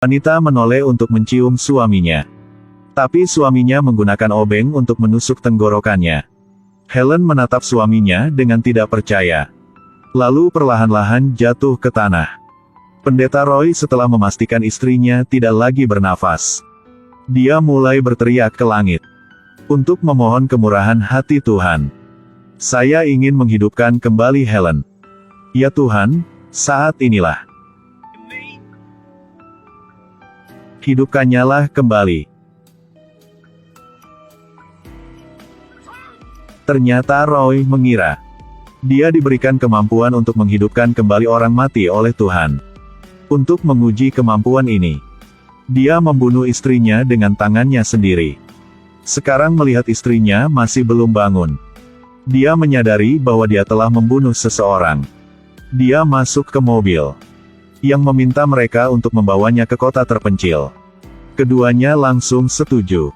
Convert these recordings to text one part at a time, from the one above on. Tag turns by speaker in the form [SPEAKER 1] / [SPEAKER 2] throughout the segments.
[SPEAKER 1] Wanita menoleh untuk mencium suaminya. Tapi suaminya menggunakan obeng untuk menusuk tenggorokannya. Helen menatap suaminya dengan tidak percaya. Lalu perlahan-lahan jatuh ke tanah. Pendeta Roy setelah memastikan istrinya tidak lagi bernafas. Dia mulai berteriak ke langit. Untuk memohon kemurahan hati Tuhan. Saya ingin menghidupkan kembali Helen. Ya Tuhan, saat inilah. Hidupkannyalah kembali. Ternyata Roy mengira. Dia diberikan kemampuan untuk menghidupkan kembali orang mati oleh Tuhan. Untuk menguji kemampuan ini, dia membunuh istrinya dengan tangannya sendiri. Sekarang melihat istrinya masih belum bangun. Dia menyadari bahwa dia telah membunuh seseorang. Dia masuk ke mobil. Yang meminta mereka untuk membawanya ke kota terpencil. Keduanya langsung setuju.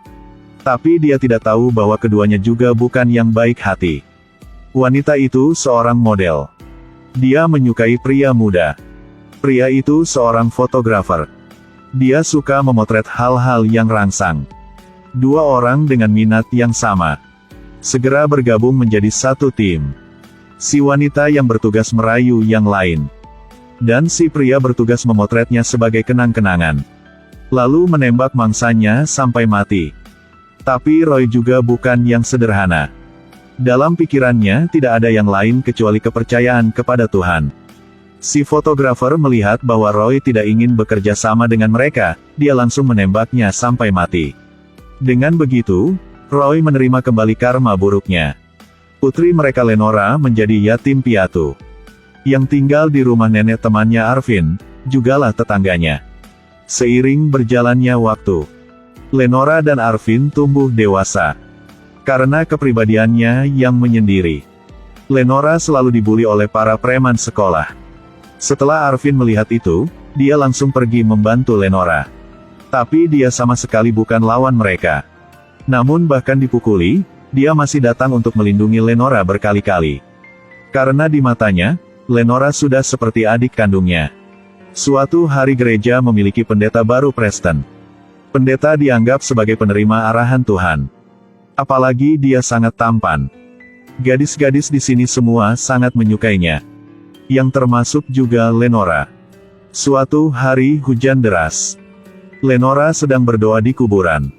[SPEAKER 1] Tapi dia tidak tahu bahwa keduanya juga bukan yang baik hati. Wanita itu seorang model. Dia menyukai pria muda. Pria itu seorang fotografer. Dia suka memotret hal-hal yang rangsang. Dua orang dengan minat yang sama. Segera bergabung menjadi satu tim. Si wanita yang bertugas merayu yang lain. Dan si pria bertugas memotretnya sebagai kenang-kenangan. Lalu menembak mangsanya sampai mati. Tapi Roy juga bukan yang sederhana. Dalam pikirannya tidak ada yang lain kecuali kepercayaan kepada Tuhan. Si fotografer melihat bahwa Roy tidak ingin bekerja sama dengan mereka, dia langsung menembaknya sampai mati. Dengan begitu, Roy menerima kembali karma buruknya. Putri mereka Lenora menjadi yatim piatu. Yang tinggal di rumah nenek temannya Arvin, jugalah tetangganya. Seiring berjalannya waktu, Lenora dan Arvin tumbuh dewasa. Karena kepribadiannya yang menyendiri, Lenora selalu dibuli oleh para preman sekolah. Setelah Arvin melihat itu, dia langsung pergi membantu Lenora. Tapi dia sama sekali bukan lawan mereka. Namun bahkan dipukuli, dia masih datang untuk melindungi Lenora berkali-kali. Karena di matanya, Lenora sudah seperti adik kandungnya. Suatu hari gereja memiliki pendeta baru Preston. Pendeta dianggap sebagai penerima arahan Tuhan. Apalagi dia sangat tampan. Gadis-gadis di sini semua sangat menyukainya. Yang termasuk juga Lenora. Suatu hari hujan deras. Lenora sedang berdoa di kuburan.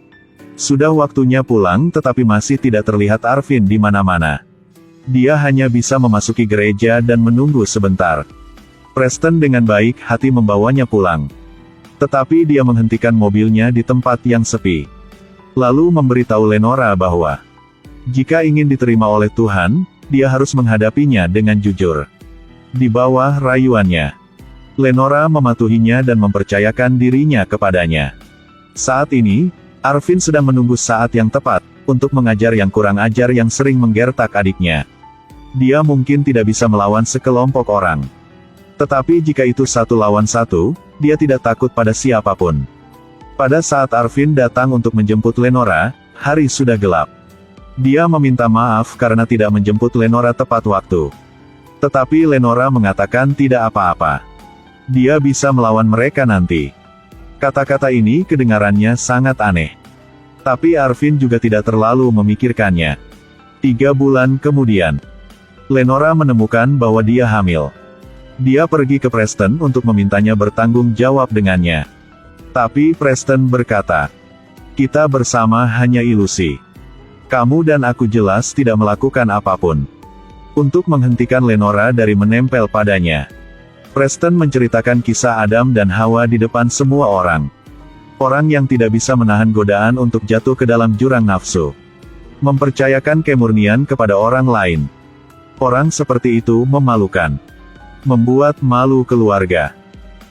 [SPEAKER 1] Sudah waktunya pulang tetapi masih tidak terlihat Arvin di mana-mana. Dia hanya bisa memasuki gereja dan menunggu sebentar. Preston dengan baik hati membawanya pulang. Tetapi dia menghentikan mobilnya di tempat yang sepi. Lalu memberitahu Lenora bahwa jika ingin diterima oleh Tuhan, dia harus menghadapinya dengan jujur. Di bawah rayuannya, Lenora mematuhinya dan mempercayakan dirinya kepadanya. Saat ini, Arvin sedang menunggu saat yang tepat untuk mengajar yang kurang ajar yang sering menggertak adiknya. Dia mungkin tidak bisa melawan sekelompok orang. Tetapi jika itu satu lawan satu, dia tidak takut pada siapapun. Pada saat Arvin datang untuk menjemput Lenora, hari sudah gelap. Dia meminta maaf karena tidak menjemput Lenora tepat waktu. Tetapi Lenora mengatakan tidak apa-apa. Dia bisa melawan mereka nanti. Kata-kata ini kedengarannya sangat aneh. Tapi Arvin juga tidak terlalu memikirkannya. 3 bulan kemudian, Lenora menemukan bahwa dia hamil. Dia pergi ke Preston untuk memintanya bertanggung jawab dengannya. Tapi Preston berkata, "Kita bersama hanya ilusi. Kamu dan aku jelas tidak melakukan apapun." Untuk menghentikan Lenora dari menempel padanya, Preston menceritakan kisah Adam dan Hawa di depan semua orang. Orang yang tidak bisa menahan godaan untuk jatuh ke dalam jurang nafsu. Mempercayakan kemurnian kepada orang lain. Orang seperti itu memalukan. Membuat malu keluarga.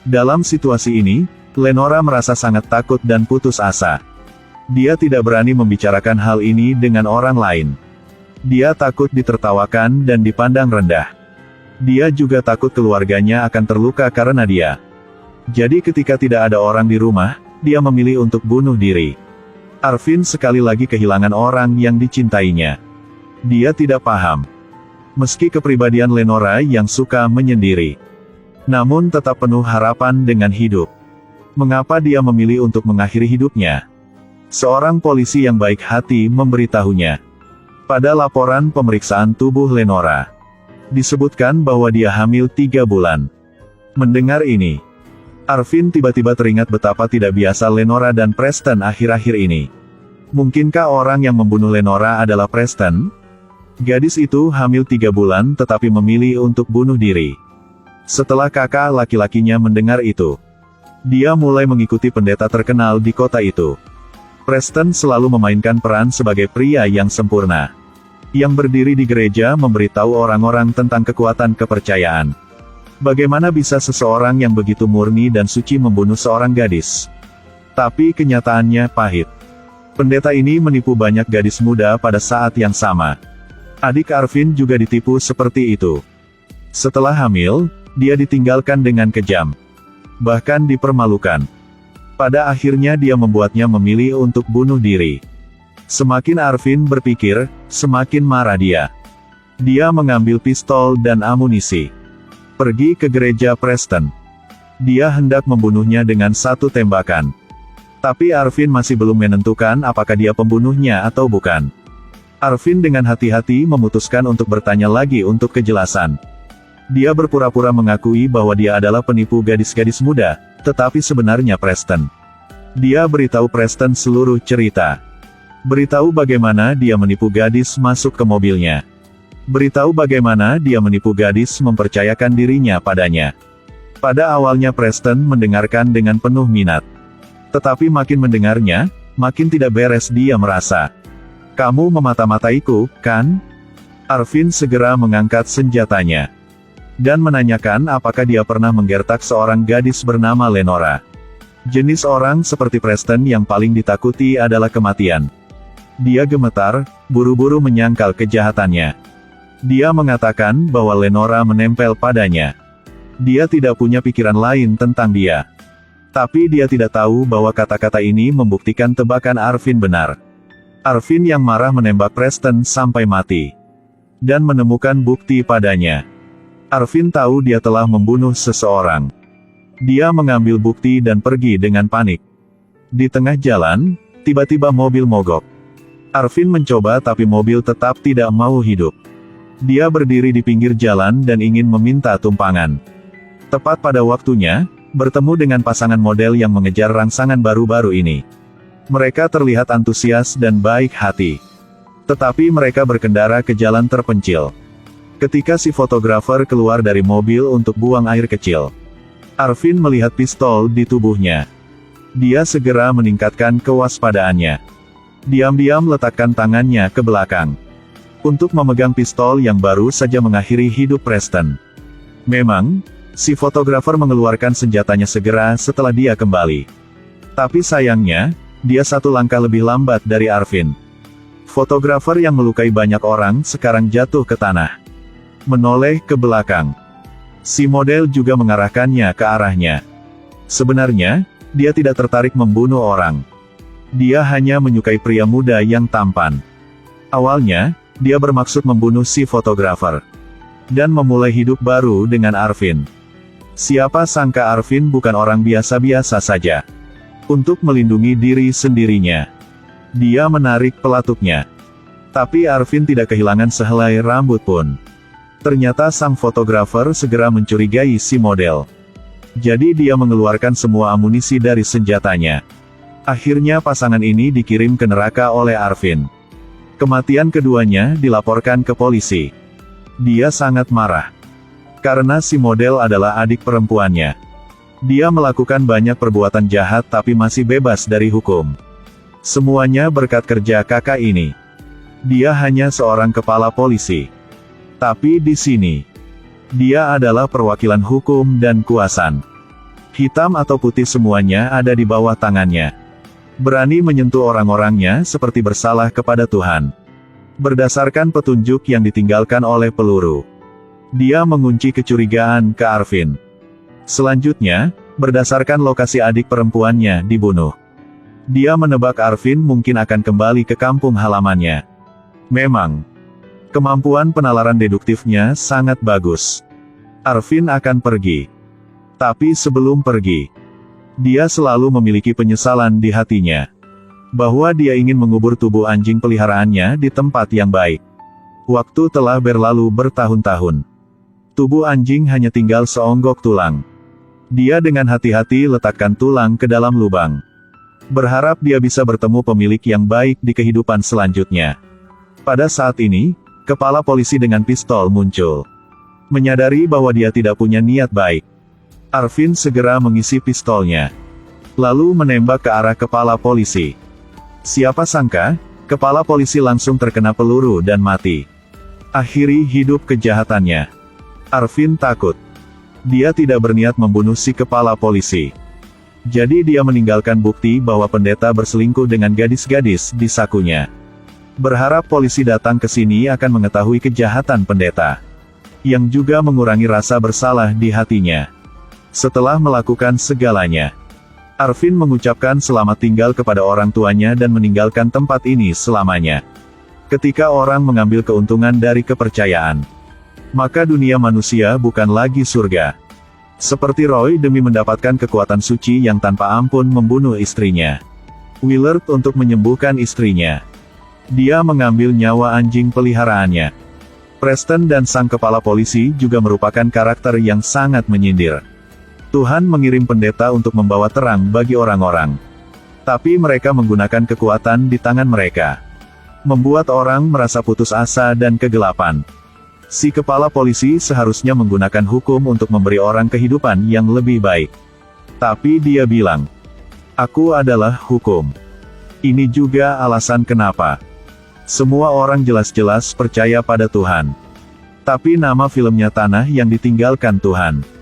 [SPEAKER 1] Dalam situasi ini, Lenora merasa sangat takut dan putus asa. Dia tidak berani membicarakan hal ini dengan orang lain. Dia takut ditertawakan dan dipandang rendah. Dia juga takut keluarganya akan terluka karena dia. Jadi ketika tidak ada orang di rumah, dia memilih untuk bunuh diri. Arvin sekali lagi kehilangan orang yang dicintainya. Dia tidak paham. Meski kepribadian Lenora yang suka menyendiri, namun tetap penuh harapan dengan hidup. Mengapa dia memilih untuk mengakhiri hidupnya? Seorang polisi yang baik hati memberitahunya. Pada laporan pemeriksaan tubuh Lenora, disebutkan bahwa dia hamil 3 bulan. Mendengar ini, Arvin tiba-tiba teringat betapa tidak biasa Lenora dan Preston akhir-akhir ini. Mungkinkah orang yang membunuh Lenora adalah Preston? Gadis itu hamil 3 bulan tetapi memilih untuk bunuh diri. Setelah kakak laki-lakinya mendengar itu, dia mulai mengikuti pendeta terkenal di kota itu. Preston selalu memainkan peran sebagai pria yang sempurna, yang berdiri di gereja memberitahu orang-orang tentang kekuatan kepercayaan. Bagaimana bisa seseorang yang begitu murni dan suci membunuh seorang gadis? Tapi kenyataannya pahit. Pendeta ini menipu banyak gadis muda pada saat yang sama. Adik Arvin juga ditipu seperti itu. Setelah hamil, dia ditinggalkan dengan kejam. Bahkan dipermalukan. Pada akhirnya dia membuatnya memilih untuk bunuh diri. Semakin Arvin berpikir, semakin marah dia. Dia mengambil pistol dan amunisi. Pergi ke gereja Preston. Dia hendak membunuhnya dengan 1 tembakan. Tapi Arvin masih belum menentukan apakah dia pembunuhnya atau bukan. Arvin dengan hati-hati memutuskan untuk bertanya lagi untuk kejelasan. Dia berpura-pura mengakui bahwa dia adalah penipu gadis-gadis muda, tetapi sebenarnya Preston. Dia beritahu Preston seluruh cerita. Beritahu bagaimana dia menipu gadis masuk ke mobilnya. Beritahu bagaimana dia menipu gadis mempercayakan dirinya padanya. Pada awalnya Preston mendengarkan dengan penuh minat. Tetapi makin mendengarnya, makin tidak beres dia merasa. Kamu memata-mataiku, kan? Arvin segera mengangkat senjatanya. Dan menanyakan apakah dia pernah menggertak seorang gadis bernama Lenora. Jenis orang seperti Preston yang paling ditakuti adalah kematian. Dia gemetar, buru-buru menyangkal kejahatannya. Dia mengatakan bahwa Lenora menempel padanya. Dia tidak punya pikiran lain tentang dia. Tapi dia tidak tahu bahwa kata-kata ini membuktikan tebakan Arvin benar. Arvin yang marah menembak Preston sampai mati. Dan menemukan bukti padanya. Arvin tahu dia telah membunuh seseorang. Dia mengambil bukti dan pergi dengan panik. Di tengah jalan, tiba-tiba mobil mogok. Arvin mencoba tapi mobil tetap tidak mau hidup. Dia berdiri di pinggir jalan dan ingin meminta tumpangan. Tepat pada waktunya, bertemu dengan pasangan model yang mengejar rangsangan baru-baru ini. Mereka terlihat antusias dan baik hati. Tetapi mereka berkendara ke jalan terpencil. Ketika si fotografer keluar dari mobil untuk buang air kecil, Arvin melihat pistol di tubuhnya. Dia segera meningkatkan kewaspadaannya. Diam-diam letakkan tangannya ke belakang. Untuk memegang pistol yang baru saja mengakhiri hidup Preston. Memang, si fotografer mengeluarkan senjatanya segera setelah dia kembali. Tapi sayangnya, dia 1 langkah lebih lambat dari Arvin. Fotografer yang melukai banyak orang sekarang jatuh ke tanah. Menoleh ke belakang. Si model juga mengarahkannya ke arahnya. Sebenarnya, dia tidak tertarik membunuh orang. Dia hanya menyukai pria muda yang tampan. Awalnya, dia bermaksud membunuh si fotografer. Dan memulai hidup baru dengan Arvin. Siapa sangka Arvin bukan orang biasa-biasa saja. Untuk melindungi diri sendirinya, dia menarik pelatuknya. Tapi Arvin tidak kehilangan sehelai rambut pun. Ternyata sang fotografer segera mencurigai si model. Jadi dia mengeluarkan semua amunisi dari senjatanya. Akhirnya pasangan ini dikirim ke neraka oleh Arvin. Kematian keduanya dilaporkan ke polisi. Dia sangat marah. Karena si model adalah adik perempuannya. Dia melakukan banyak perbuatan jahat tapi masih bebas dari hukum. Semuanya berkat kerja kakak ini. Dia hanya seorang kepala polisi. Tapi di sini, dia adalah perwakilan hukum dan kuasan. Hitam atau putih semuanya ada di bawah tangannya. Berani menyentuh orang-orangnya seperti bersalah kepada Tuhan. Berdasarkan petunjuk yang ditinggalkan oleh peluru. Dia mengunci kecurigaan ke Arvin. Selanjutnya, berdasarkan lokasi adik perempuannya dibunuh. Dia menebak Arvin mungkin akan kembali ke kampung halamannya. Memang, kemampuan penalaran deduktifnya sangat bagus. Arvin akan pergi. Tapi sebelum pergi, Dia selalu memiliki penyesalan di hatinya. Bahwa dia ingin mengubur tubuh anjing peliharaannya di tempat yang baik. Waktu telah berlalu bertahun-tahun. Tubuh anjing hanya tinggal seonggok tulang. Dia dengan hati-hati letakkan tulang ke dalam lubang. Berharap dia bisa bertemu pemilik yang baik di kehidupan selanjutnya. Pada saat ini, kepala polisi dengan pistol muncul. Menyadari bahwa dia tidak punya niat baik, Arvin segera mengisi pistolnya. Lalu menembak ke arah kepala polisi. Siapa sangka, kepala polisi langsung terkena peluru dan mati. Akhiri hidup kejahatannya. Arvin takut. Dia tidak berniat membunuh si kepala polisi. Jadi dia meninggalkan bukti bahwa pendeta berselingkuh dengan gadis-gadis di sakunya. Berharap polisi datang ke sini akan mengetahui kejahatan pendeta. Yang juga mengurangi rasa bersalah di hatinya. Setelah melakukan segalanya, Arvin mengucapkan selamat tinggal kepada orang tuanya dan meninggalkan tempat ini selamanya. Ketika orang mengambil keuntungan dari kepercayaan, maka dunia manusia bukan lagi surga. Seperti Roy demi mendapatkan kekuatan suci yang tanpa ampun membunuh istrinya. Willard untuk menyembuhkan istrinya. Dia mengambil nyawa anjing peliharaannya. Preston dan sang kepala polisi juga merupakan karakter yang sangat menyindir. Tuhan mengirim pendeta untuk membawa terang bagi orang-orang. Tapi mereka menggunakan kekuatan di tangan mereka. Membuat orang merasa putus asa dan kegelapan. Si kepala polisi seharusnya menggunakan hukum untuk memberi orang kehidupan yang lebih baik. Tapi dia bilang, "Aku adalah hukum." Ini juga alasan kenapa semua orang jelas-jelas percaya pada Tuhan. Tapi nama filmnya Tanah yang Ditinggalkan Tuhan.